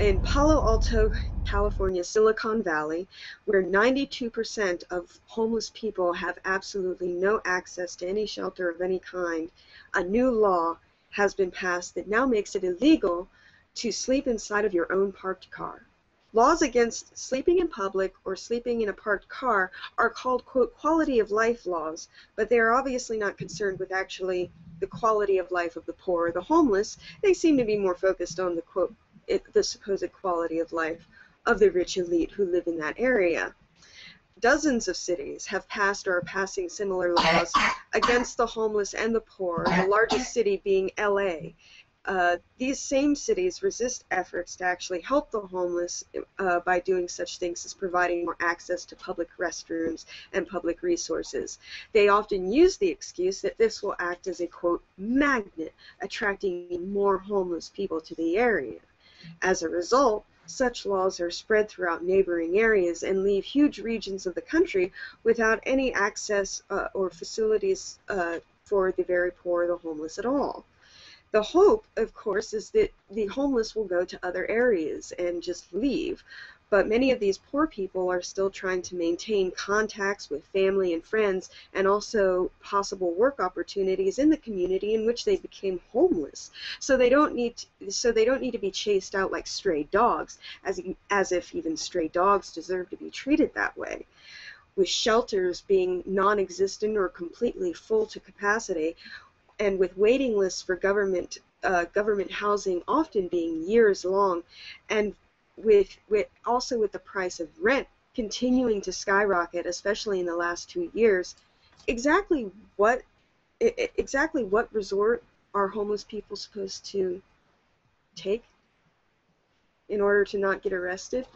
in Palo Alto, California, Silicon Valley, where 92% of homeless people have absolutely no access to any shelter of any kind, a new law has been passed that now makes it illegal to sleep inside of your own parked car. Laws against sleeping in public or sleeping in a parked car are called, quote, quality of life laws, but they are obviously not concerned with actually the quality of life of the poor or the homeless. They seem to be more focused on the, quote, the supposed quality of life of the rich elite who live in that area. Dozens of cities have passed or are passing similar laws against the homeless and the poor, the largest city being LA. These same cities resist efforts to actually help the homeless by doing such things as providing more access to public restrooms and public resources. They often use the excuse that this will act as a, quote, magnet, attracting more homeless people to the area. As a result, such laws are spread throughout neighboring areas and leave huge regions of the country without any access or facilities for the very poor or the homeless at all. The hope, of course, is that the homeless will go to other areas and just leave. But many of these poor people are still trying to maintain contacts with family and friends and also possible work opportunities in the community in which they became homeless. So they don't need to be chased out like stray dogs, as if even stray dogs deserve to be treated that way. With shelters being non-existent or completely full to capacity, and with waiting lists for government housing often being years long, and with the price of rent continuing to skyrocket, especially in the last 2 years, exactly what resort are homeless people supposed to take in order to not get arrested?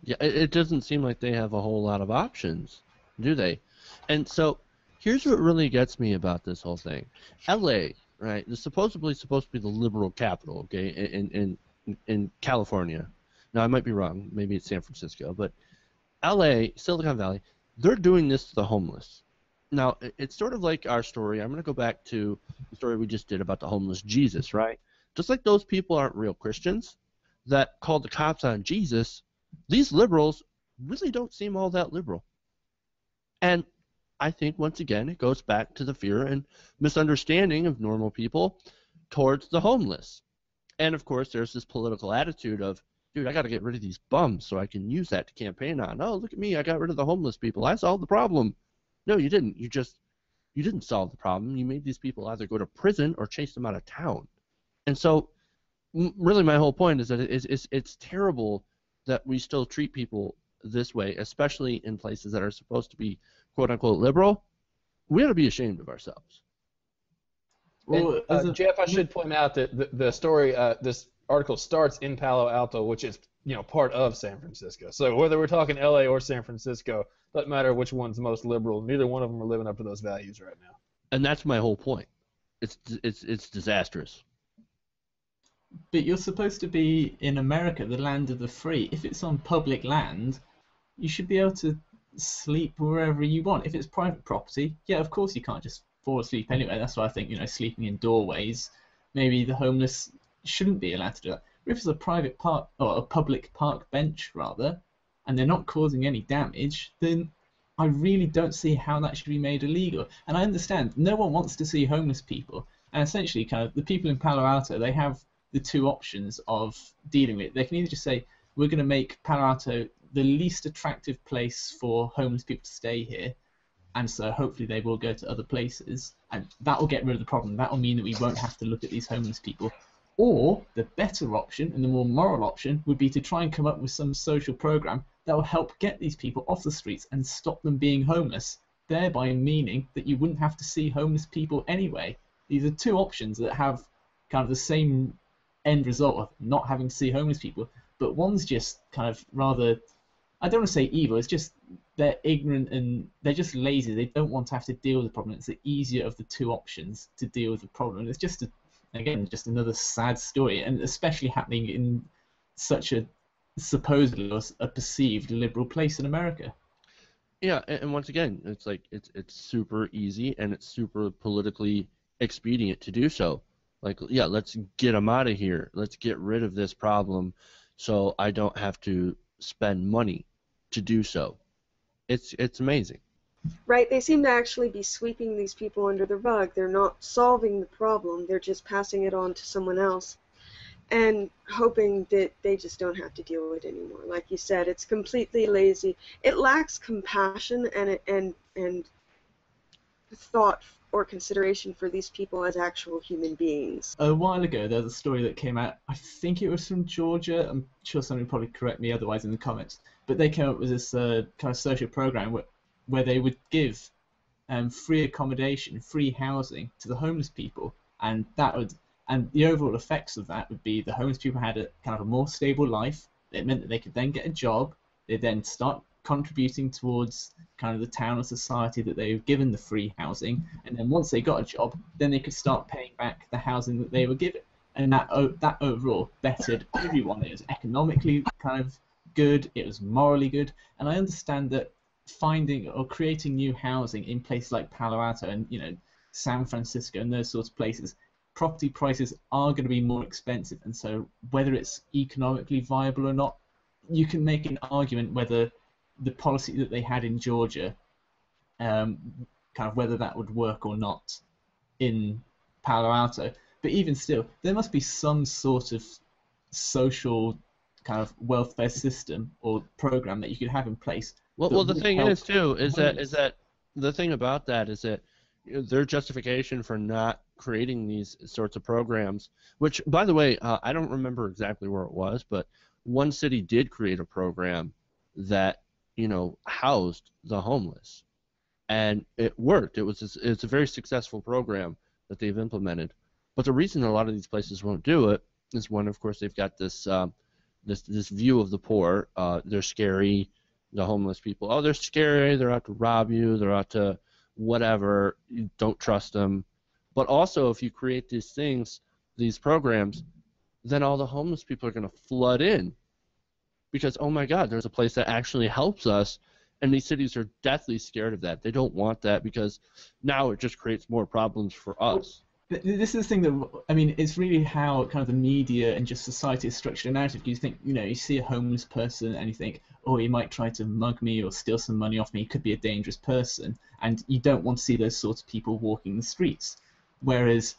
Yeah, it doesn't seem like they have a whole lot of options, do they? And so here's what really gets me about this whole thing. LA, right, is supposedly supposed to be the liberal capital, okay, in California. Now, I might be wrong. Maybe it's San Francisco. But LA, Silicon Valley, they're doing this to the homeless. Now, it's sort of like our story. I'm going to go back to the story we just did about the homeless Jesus, right? Just like those people aren't real Christians that called the cops on Jesus, these liberals really don't seem all that liberal. And I think, once again, it goes back to the fear and misunderstanding of normal people towards the homeless. And, of course, there's this political attitude of, dude, I got to get rid of these bums so I can use that to campaign on. Oh, look at me. I got rid of the homeless people. I solved the problem. No, you didn't. You didn't solve the problem. You made these people either go to prison or chase them out of town. And so, really, my whole point is that it's terrible that we still treat people this way, especially in places that are supposed to be quote-unquote liberal. We ought to be ashamed of ourselves. Well, Jeff, I should point out that the story, this article starts in Palo Alto, which is part of San Francisco. So whether we're talking LA or San Francisco, doesn't matter which one's most liberal. Neither one of them are living up to those values right now. And that's my whole point. It's disastrous. But you're supposed to be in America, the land of the free. If it's on public land, you should be able to sleep wherever you want. If it's private property, yeah, of course you can't just fall asleep anywhere. That's why I think, sleeping in doorways, maybe the homeless shouldn't be allowed to do that. But if it's a private park, or a public park bench rather, and they're not causing any damage, then I really don't see how that should be made illegal. And I understand no one wants to see homeless people, and essentially kind of the people in Palo Alto, they have the two options of dealing with it. They can either just say, we're going to make Palo Alto the least attractive place for homeless people to stay here, and so hopefully they will go to other places, and that will get rid of the problem. That will mean that we won't have to look at these homeless people. Or the better option and the more moral option would be to try and come up with some social program that will help get these people off the streets and stop them being homeless, thereby meaning that you wouldn't have to see homeless people anyway. These are two options that have kind of the same end result of not having to see homeless people, but one's just kind of rather, I don't want to say evil, it's just they're ignorant and they're just lazy. They don't want to have to deal with the problem. It's the easier of the two options to deal with the problem. It's just, again, just another sad story, and especially happening in such a supposedly or a perceived liberal place in America. Yeah, and once again, it's like it's super easy and it's super politically expedient to do so. Like, yeah, let's get them out of here. Let's get rid of this problem. so I don't have to spend money to do so. It's amazing. Right, they seem to actually be sweeping these people under the rug. They're not solving the problem, they're just passing it on to someone else and hoping that they just don't have to deal with it anymore. Like you said, it's completely lazy. It lacks compassion and thought or consideration for these people as actual human beings. A while ago, there was a story that came out. I think it was from Georgia. I'm sure somebody will probably correct me otherwise in the comments. But they came up with this kind of social program where they would give free accommodation, free housing to the homeless people, and the overall effects of that would be the homeless people had a kind of a more stable life. It meant that they could then get a job. They then start contributing towards kind of the town or society that they were given the free housing, and then once they got a job, then they could start paying back the housing that they were given, and that overall bettered everyone. It was economically kind of good, it was morally good, and I understand that finding or creating new housing in places like Palo Alto and San Francisco and those sorts of places, property prices are going to be more expensive, and so whether it's economically viable or not, you can make an argument whether the policy that they had in Georgia, kind of whether that would work or not in Palo Alto. But even still, there must be some sort of social kind of welfare system or program that you could have in place. Well, the thing is too is that the thing about that is that their justification for not creating these sorts of programs, which by the way, I don't remember exactly where it was, but one city did create a program that housed the homeless, and it worked. It's a very successful program that they've implemented. But the reason a lot of these places won't do it is one, of course, they've got this this view of the poor. They're scary. The homeless people. Oh, they're scary. They're out to rob you. They're out to whatever. You don't trust them. But also, if you create these things, these programs, then all the homeless people are going to flood in. Because, oh my God, there's a place that actually helps us, and these cities are deathly scared of that. They don't want that because now it just creates more problems for us. This is the thing that, I mean, it's really how kind of the media and just society is structured a narrative. You think, you see a homeless person and you think, oh, he might try to mug me or steal some money off me. He could be a dangerous person. And you don't want to see those sorts of people walking the streets. Whereas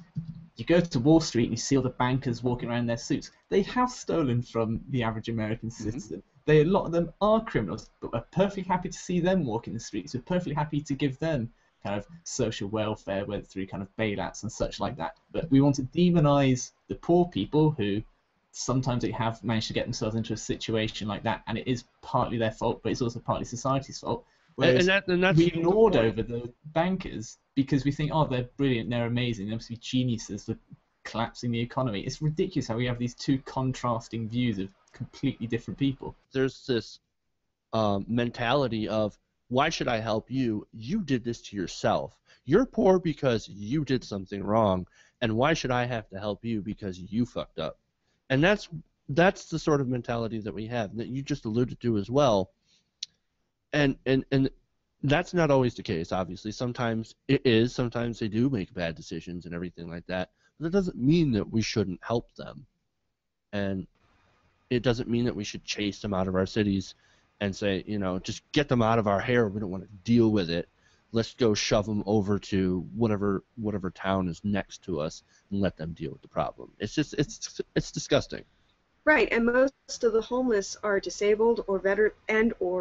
you go to Wall Street and you see all the bankers walking around in their suits. They have stolen from the average American citizen. A lot of them are criminals, but we're perfectly happy to see them walking the streets. We're perfectly happy to give them kind of social welfare, whether through kind of bailouts and such like that. But we want to demonize the poor people who sometimes they have managed to get themselves into a situation like that, and it is partly their fault, but it's also partly society's fault. Whereas we ignored over the bankers because we think, oh, they're brilliant, they're amazing, they must be geniuses for collapsing the economy. It's ridiculous how we have these two contrasting views of completely different people. There's this mentality of, why should I help you? You did this to yourself. You're poor because you did something wrong, and why should I have to help you because you fucked up? And that's the sort of mentality that we have, that you just alluded to as well. And that's not always the case, obviously. Sometimes it is. Sometimes they do make bad decisions and everything like that. But that doesn't mean that we shouldn't help them. And it doesn't mean that we should chase them out of our cities and say, just get them out of our hair. We don't want to deal with it. Let's go shove them over to whatever town is next to us and let them deal with the problem. It's it's disgusting. Right, and most of the homeless are disabled or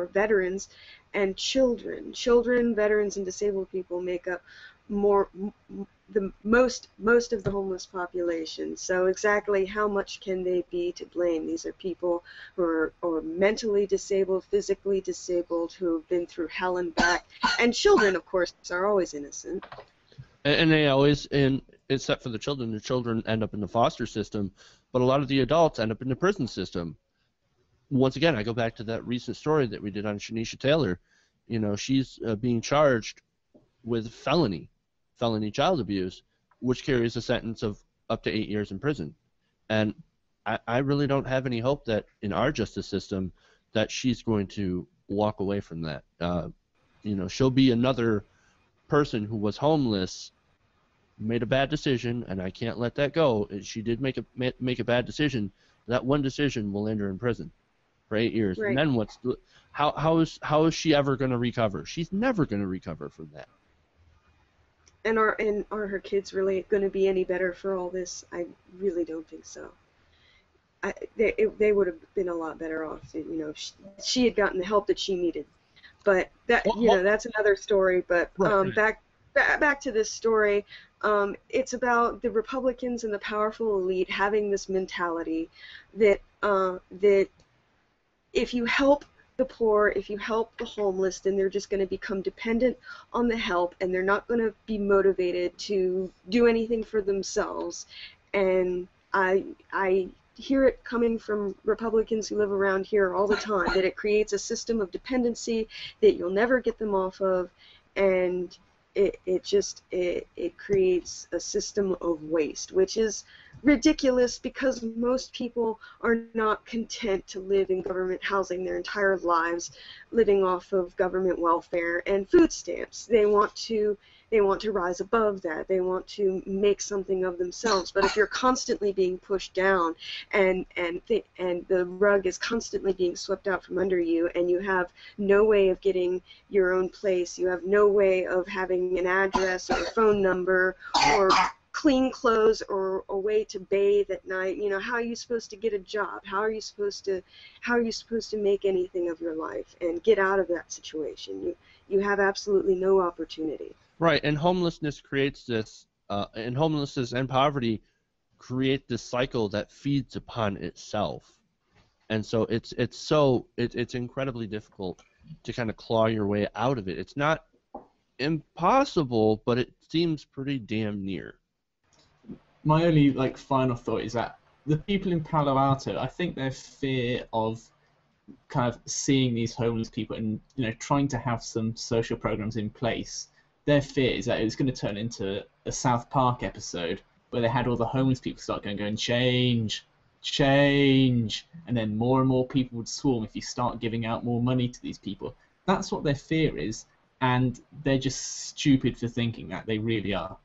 veterans and children. Children, veterans, and disabled people make up most of the homeless population. So exactly how much can they be to blame? These are people who are mentally disabled, physically disabled, who have been through hell and back. And children, of course, are always innocent. And they always, except for the children end up in the foster system, but a lot of the adults end up in the prison system. Once again, I go back to that recent story that we did on Shanisha Taylor. She's being charged with felony child abuse, which carries a sentence of up to 8 years in prison. And I really don't have any hope that in our justice system that she's going to walk away from that. She'll be another person who was homeless, made a bad decision, and I can't let that go. She did make a bad decision, That one decision will land her in prison for 8 years. Right. And then how is she ever going to recover? She's never going to recover from that. And are her kids really going to be any better for all this? I really don't think so. They would have been a lot better off. She had gotten the help that she needed. But that's another story. But back to this story. It's about the Republicans and the powerful elite having this mentality that if you help the poor, if you help the homeless, then they're just going to become dependent on the help, and they're not going to be motivated to do anything for themselves. And I hear it coming from Republicans who live around here all the time, that it creates a system of dependency that you'll never get them off of, and it creates a system of waste, which is ridiculous because most people are not content to live in government housing their entire lives, living off of government welfare and food stamps. They want to rise above that. They want to make something of themselves. But if you're constantly being pushed down and the rug is constantly being swept out from under you, and you have no way of getting your own place, you have no way of having an address or a phone number or clean clothes or a way to bathe at night, how are you supposed to get a job? How are you supposed to make anything of your life and get out of that situation? You have absolutely no opportunity. Right, and homelessness creates this, and homelessness and poverty create this cycle that feeds upon itself, and so it's incredibly difficult to kind of claw your way out of it. It's not impossible, but it seems pretty damn near. My only final thought is that the people in Palo Alto, I think their fear of kind of seeing these homeless people and trying to have some social programs in place, their fear is that it was going to turn into a South Park episode where they had all the homeless people start going change, and then more and more people would swarm if you start giving out more money to these people. That's what their fear is, and they're just stupid for thinking that. They really are.